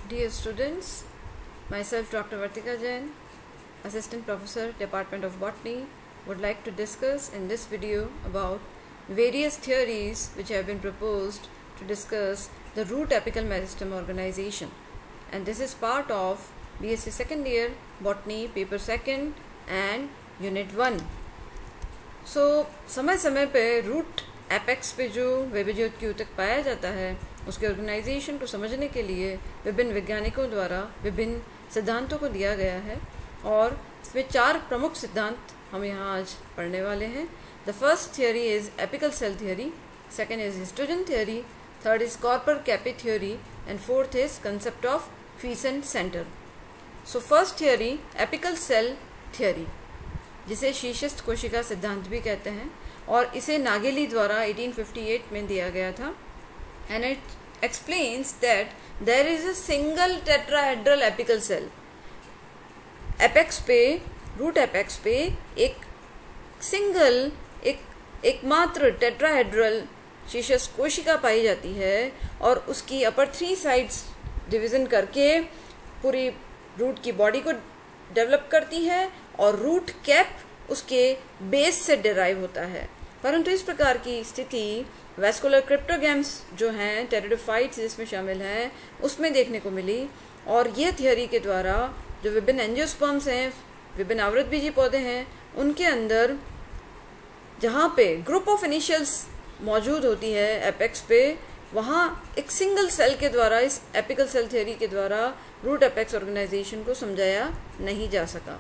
Dear students, myself Dr. Vartika Jain, Assistant Professor, Department of Botany, would like to discuss in this video about various theories which have been proposed to discuss the root apical meristem organization, and this is part of BSc second year Botany paper 2 and unit 1. So समय समय पे root apex पे जो वेबज्योति ऊतक पाया जाता है उसके ऑर्गेनाइजेशन को समझने के लिए विभिन्न वैज्ञानिकों द्वारा विभिन्न सिद्धांतों को दिया गया है, और इसमें 4 प्रमुख सिद्धांत हम यहाँ आज पढ़ने वाले हैं. The first theory is apical cell theory, second is histogen theory, third is korper kappe theory and fourth is concept of quiescent centre. So first theory apical cell theory, जिसे शीर्षस्थ कोशिका सिद्धांत भी कहते हैं, और इसे नागेली द्वारा 1858 में दिया गया था. And it explains that there is a single tetrahedral apical cell. Apex पे, रूट एपेक्स पे एक सिंगल एकमात्र टेट्राहेड्रल शीर्षस्थ कोशिका पाई जाती है, और उसकी अपर 3 साइड्स डिवीज़न करके पूरी रूट की बॉडी को डेवलप करती है, और रूट कैप उसके बेस से डिराइव होता है. परंतु इस प्रकार की स्थिति वैस्कुलर क्रिप्टोगैम्स जो हैं, टेरिडोफाइट्स जिसमें शामिल हैं, उसमें देखने को मिली. और ये थियोरी के द्वारा जो विभिन्न एंजियोस्पर्म्स हैं, विभिन्न आवृतबीजी पौधे हैं, उनके अंदर जहाँ पे ग्रुप ऑफ इनिशियल्स मौजूद होती है एपेक्स पे, वहाँ एक सिंगल सेल के द्वारा, इस एपिकल सेल थियोरी के द्वारा रूट एपेक्स ऑर्गेनाइजेशन को समझाया नहीं जा सका.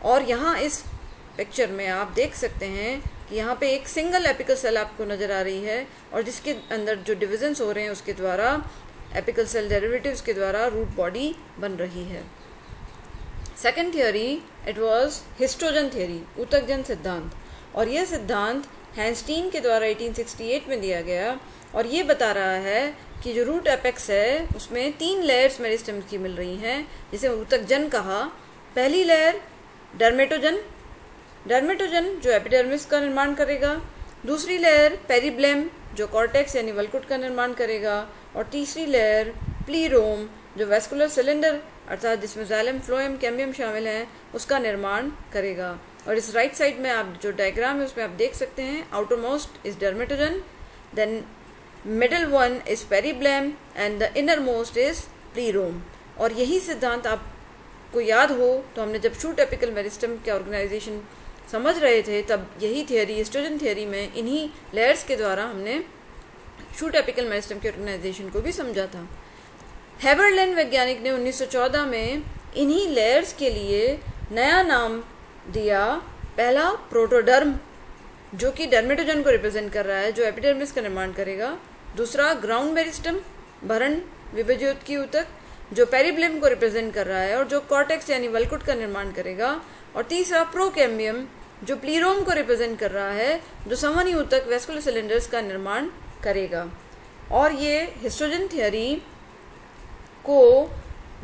और यहाँ इस पिक्चर में आप देख सकते हैं कि यहाँ पे एक सिंगल एपिकल सेल आपको नज़र आ रही है, और जिसके अंदर जो डिविजन्स हो रहे हैं उसके द्वारा, एपिकल सेल डेरिवेटिव्स के द्वारा रूट बॉडी बन रही है. Second theory it was histogen theory, ऊतकजन सिद्धांत, और यह सिद्धांत हैंस्टीन के द्वारा 1868 में दिया गया, और ये बता रहा है कि जो रूट एपेक्स है उसमें 3 लेयर्स मेरिस्टेम की मिल रही हैं, जिसे ऊतकजन कहा. पहली लेयर डर्मेटोजन जो एपिडर्मिस का निर्माण करेगा, दूसरी लेयर पेरिब्लेम जो कॉर्टेक्स यानी वल्कुट का निर्माण करेगा, और तीसरी लेयर प्लीरोम जो वैस्कुलर सिलेंडर अर्थात जिसमें जाइलम, फ्लोएम, कैम्बियम शामिल हैं, उसका निर्माण करेगा. और इस राइट साइड में आप जो डायग्राम है उसमें आप देख सकते हैं, outermost is dermatogen, then middle one is periblem and the innermost is plerome. और यही सिद्धांत आपको याद हो तो हमने जब शूट एपिकल मेरिस्टेम के ऑर्गेनाइजेशन समझ रहे थे, तब यही थियोरी, हिस्टोजन थियोरी में इन्हीं लेयर्स के द्वारा हमने शूट एपिकल मेरिस्टेम के ऑर्गेनाइजेशन को भी समझा था. हेबरलैंड वैज्ञानिक ने 1914 में इन्हीं लेयर्स के लिए नया नाम दिया. पहला प्रोटोडर्म जो कि डर्मेटोजन को रिप्रेजेंट कर रहा है, जो एपिडर्मिस का निर्माण करेगा. दूसरा ग्राउंड मेरिस्टेम, भरण विभज्योत ऊतक, जो पेरिब्लेम को रिप्रेजेंट कर रहा है और जो कॉर्टेक्स यानी वल्कुट का निर्माण करेगा. और तीसरा प्रोकैम्बियम जो प्लीरोम को रिप्रेजेंट कर रहा है, जो संवहनी ऊतक वैस्कुलर सिलेंडर्स का निर्माण करेगा. और ये हिस्टोजन थियोरी को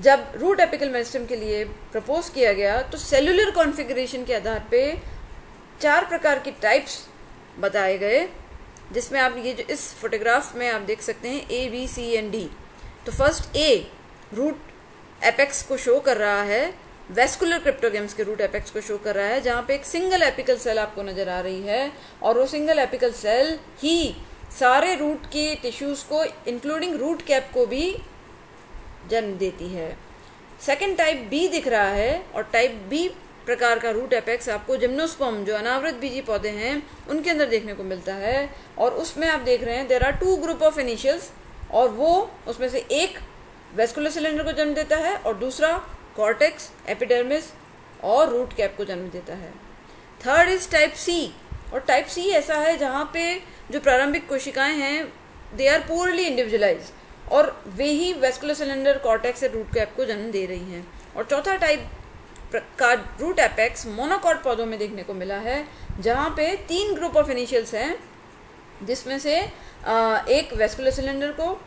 जब रूट एपिकल मेरिस्टेम के लिए प्रपोज किया गया तो सेलुलर कॉन्फ़िगरेशन के आधार पे 4 प्रकार की टाइप्स बताए गए, जिसमें आप ये जो इस फोटोग्राफ में आप देख सकते हैं A, B, C and D. तो फर्स्ट A रूट एपेक्स को शो कर रहा है, वैस्कुलर क्रिप्टोगैम्स के रूट एपेक्स को शो कर रहा है, जहाँ पे एक सिंगल एपिकल सेल आपको नज़र आ रही है, और वो सिंगल एपिकल सेल ही सारे रूट के टिश्यूज़ को इंक्लूडिंग रूट कैप को भी जन्म देती है. सेकेंड टाइप B दिख रहा है, और टाइप B प्रकार का रूट एपेक्स आपको जिम्नोस्पर्म जो अनावृत बीजी पौधे हैं उनके अंदर देखने को मिलता है. और उसमें आप देख रहे हैं there are 2 group of initials, और वो उसमें से एक वैस्कुलर सिलेंडर को जन्म देता है और दूसरा कॉर्टेक्स, एपिडर्मिस और रूट कैप को जन्म देता है. थर्ड इज टाइप C, और टाइप C ऐसा है जहाँ पे जो प्रारंभिक कोशिकाएं हैं दे आर पुअरली इंडिविजुअलाइज्ड, और वे ही वैस्कुलर सिलेंडर, कॉर्टेक्स और रूट कैप को जन्म दे रही हैं. और चौथा टाइप का रूट एपेक्स मोनोकॉट पौधों में देखने को मिला है, जहाँ पे 3 ग्रुप ऑफ इनिशियल्स हैं, जिसमें से एक वैस्कुलर सिलेंडर को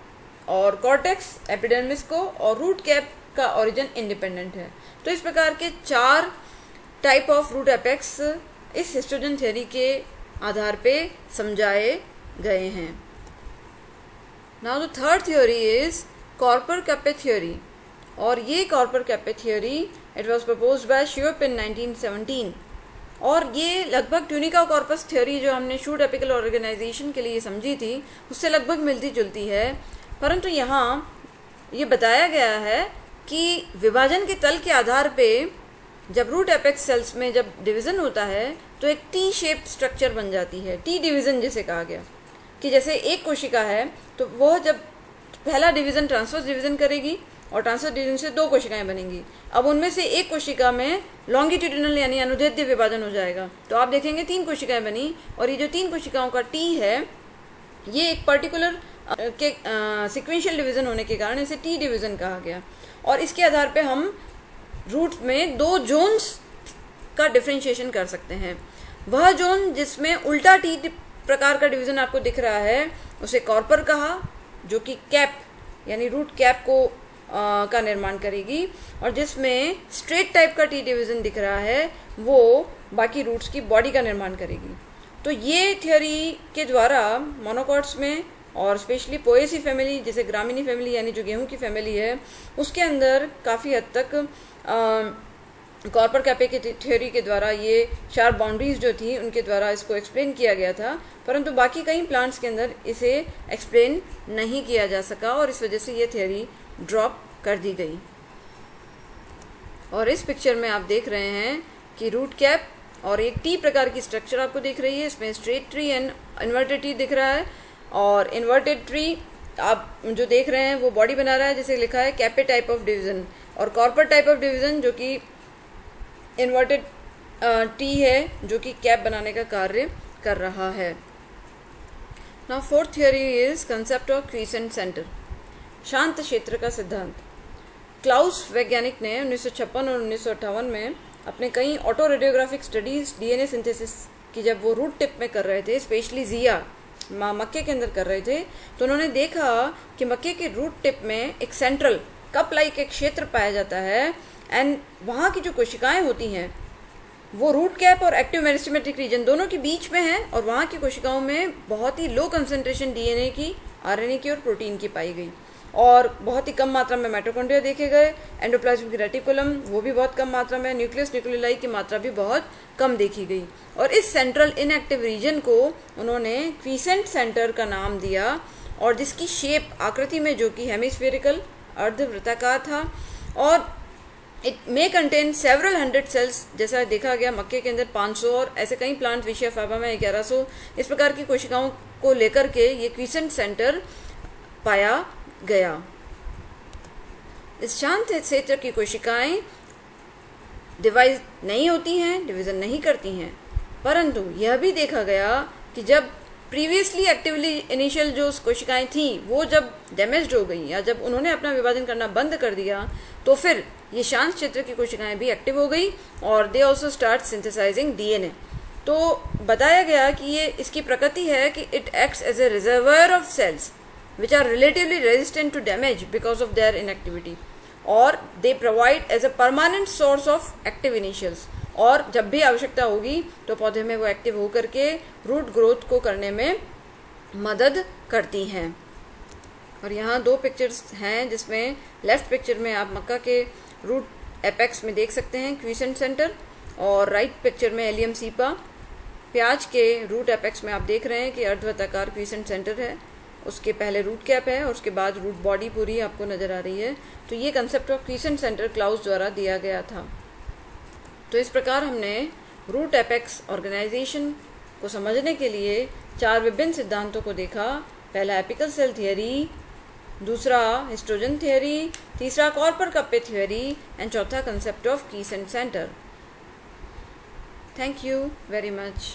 और कॉर्टेक्स, एपिडर्मिस को और रूट कैप का ओरिजिन इंडिपेंडेंट है. तो इस प्रकार के 4 टाइप ऑफ रूट एपेक्स इस हिस्टोजन थियोरी के आधार पे समझाए गए हैं. Now the third theory is korper kappe theory, और ये korper kappe theory it was proposed by Schuepp in 1917, और ये लगभग ट्यूनिका कॉर्पस थ्योरी जो हमने शूट एपिकल ऑर्गेनाइजेशन के लिए समझी थी उससे लगभग मिलती जुलती है, परंतु यहाँ ये बताया गया है कि विभाजन के तल के आधार पे जब रूट एपेक्स सेल्स में जब डिवीज़न होता है तो एक टी शेप स्ट्रक्चर बन जाती है, टी डिवीज़न जिसे कहा गया, कि जैसे एक कोशिका है तो वह जब पहला डिवीज़न ट्रांसवर्स डिवीज़न करेगी और ट्रांसवर्स डिवीज़न से 2 कोशिकाएं बनेंगी, अब उनमें से एक कोशिका में लॉन्गिट्यूडिनल यानी अनुदैर्ध्य विभाजन हो जाएगा, तो आप देखेंगे 3 कोशिकाएं बनी, और ये जो 3 कोशिकाओं का टी है ये एक पर्टिकुलर के सिक्वेंशियल डिवीज़न होने के कारण इसे टी डिवीज़न कहा गया, और इसके आधार पे हम रूट में 2 जोन्स का डिफ्रेंशिएशन कर सकते हैं। वह जोन जिसमें उल्टा टी प्रकार का डिवीज़न आपको दिख रहा है उसे कॉर्पर कहा, जो कि कैप यानी रूट कैप को का निर्माण करेगी, और जिसमें स्ट्रेट टाइप का टी डिवीज़न दिख रहा है वो बाकी रूट्स की बॉडी का निर्माण करेगी। तो ये थ्योरी के द्वारा मोनोकॉट्स में और स्पेशली पोएसी फैमिली जिसे ग्रामीणी फैमिली यानी जो गेहूं की फैमिली है उसके अंदर काफ़ी हद तक कॉर्पर कैपे की थ्योरी के द्वारा ये शार्प बाउंड्रीज जो थी उनके द्वारा इसको एक्सप्लेन किया गया था, परंतु बाकी कई प्लांट्स के अंदर इसे एक्सप्लेन नहीं किया जा सका और इस वजह से ये थ्योरी ड्रॉप कर दी गई। और इस पिक्चर में आप देख रहे हैं कि रूट कैप और एक टी प्रकार की स्ट्रक्चर आपको दिख रही है, इसमें straight tree and inverted tree दिख रहा है, और इन्वर्टेड ट्री आप जो देख रहे हैं वो बॉडी बना रहा है जिसे लिखा है कैपे टाइप ऑफ डिवीज़न, और कॉर्पर टाइप ऑफ डिवीज़न जो कि इन्वर्टेड टी है जो कि कैप बनाने का कार्य कर रहा है। Now fourth theory is concept of quiescent centre, शांत क्षेत्र का सिद्धांत। क्लाउस वैज्ञानिक ने 1956 और 1958 में अपने कई auto radiographic studies DNA synthesis की जब वो रूट टिप में कर रहे थे, स्पेशली जिया मक्के के अंदर कर रहे थे, तो उन्होंने देखा कि मक्के के रूट टिप में एक सेंट्रल कप लाइक एक क्षेत्र पाया जाता है, एंड वहाँ की जो कोशिकाएं होती हैं वो रूट कैप और एक्टिव मेरिस्टेमेटिक रीजन दोनों के बीच में है, और वहाँ की कोशिकाओं में बहुत ही लो कंसंट्रेशन डीएनए की, आरएनए की और प्रोटीन की पाई गई, और बहुत ही कम मात्रा में माइटोकॉन्ड्रिया देखे गए, एंडोप्लाज्मिक रेटिकुलम वो भी बहुत कम मात्रा में, न्यूक्लियस न्यूक्लियोलाई की मात्रा भी बहुत कम देखी गई, और इस सेंट्रल इनएक्टिव रीजन को उन्होंने क्रीसेंट सेंटर का नाम दिया, और जिसकी शेप आकृति में जो कि हेमिस्फेरिकल अर्धवृत्ताकार था, और it may contain several 100 cells, जैसा देखा गया मक्के के अंदर 500 और ऐसे कई प्लांट विशिया फाइबा में 1100 इस प्रकार की कोशिकाओं को लेकर के ये क्रीसेंट सेंटर पाया गया। इस शांत क्षेत्र की कोशिकाएं डिवाइड नहीं होती हैं, डिवीज़न नहीं करती हैं, परंतु यह भी देखा गया कि जब प्रीवियसली एक्टिवली इनिशियल जो कोशिकाएं थीं वो जब डैमेज्ड हो गई या जब उन्होंने अपना विभाजन करना बंद कर दिया तो फिर ये शांत क्षेत्र की कोशिकाएं भी एक्टिव हो गई और they also start synthesising DNA. तो बताया गया कि ये इसकी प्रकृति है कि it acts as a reservoir of cells which are relatively resistant to damage because of their inactivity, और they provide as a permanent source of active initials, और जब भी आवश्यकता होगी तो पौधे में वो एक्टिव होकर के रूट ग्रोथ को करने में मदद करती हैं। और यहाँ 2 पिक्चर्स हैं जिसमें लेफ्ट पिक्चर में आप मक्का के रूट एपेक्स में देख सकते हैं क्रीसेंट सेंटर, और राइट पिक्चर में एलियम सीपा प्याज के रूट एपेक्स में आप देख रहे हैं कि अर्धवृत्ताकार क्रीसेंट सेंटर है, उसके पहले रूट कैप है और उसके बाद रूट बॉडी पूरी आपको नज़र आ रही है। तो ये concept of quiescent centre Clowes द्वारा दिया गया था। तो इस प्रकार हमने रूट एपेक्स ऑर्गेनाइजेशन को समझने के लिए 4 विभिन्न सिद्धांतों को देखा। पहला एपिकल सेल थियरी, दूसरा हिस्टोजन थियरी, तीसरा कॉर्पर कैपे थियरी एंड चौथा concept of quiescent centre. Thank you very much.